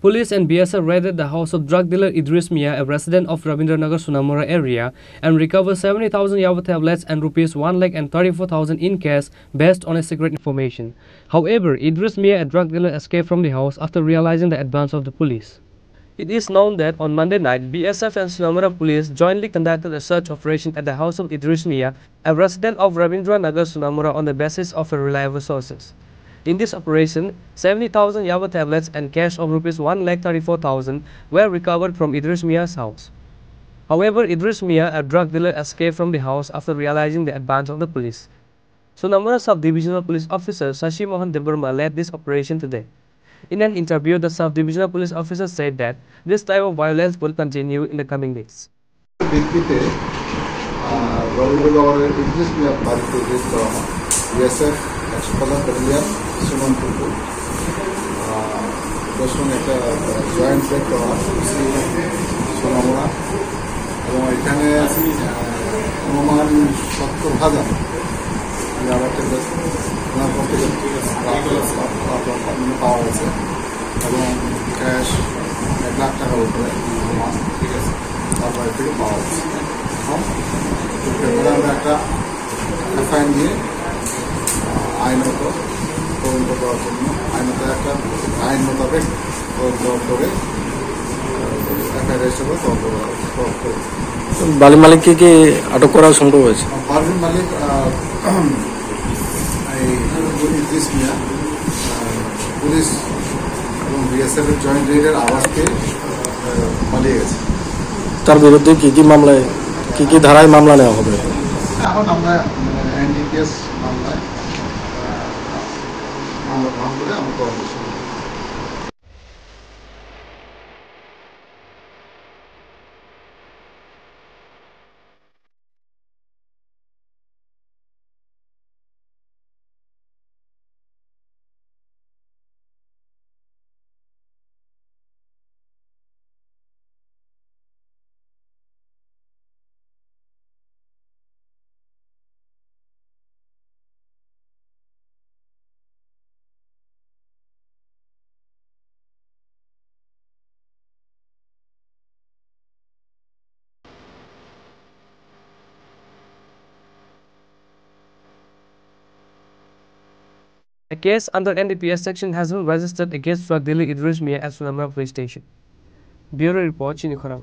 Police and BSF raided the house of drug dealer Idris Mia, a resident of Rabindranagar Sunamura area, and recovered 70,000 Yava tablets and rupees 1,34,000 in cash based on a secret information. However, Idris Mia, a drug dealer, escaped from the house after realizing the advance of the police. It is known that on Monday night, BSF and Sunamura police jointly conducted a search operation at the house of Idris Mia, a resident of Rabindranagar Sunamura, on the basis of reliable sources. In this operation, 70,000 Yava tablets and cash of rupees 1,34,000 were recovered from Idris Mia's house. However, Idris Mia, a drug dealer, escaped from the house after realizing the advance of the police. Sunamura Sub-Divisional Police Officer Shashi Mohan Debarma led this operation today. In an interview, the Sub-Divisional Police Officer said that this type of violence will continue in the coming days. Joint check করা সোনামুড়া এবং এখানে অনুমান 70,000 ইয়াবা tablet পাওয়া গেছে এবং cash 1 lakh টাকার উপরে তার বাড়ি থেকে পাওয়া গেছে। আমরা একটা এফআইআর নিয়ে আইনত তদন্ত করার জন্য আইন মোতাবেক তদন্ত করে এফআইআর হিসেবে তদন্ত করে। বালি মালিককে কি আটক করা সম্ভব হয়েছে? বালির মালিক ইদ্রিস মিয়া পুলিশ এবং বিএসএফ এর জয়েন্ট রেডের আওয়াজ পেয়ে পালিয়ে গেছে। তার বিরুদ্ধে কি কি ধারায় মামলা নেওয়া হবে? এখন আমরা এনডিপিএস মামলা গ্রহণ করে আমরা তদন্ত শুরু করব। A case under NDPS section has been registered against drug dealer Idris Mia at Sunamura Police Station. Bureau Report, Chini Khorang.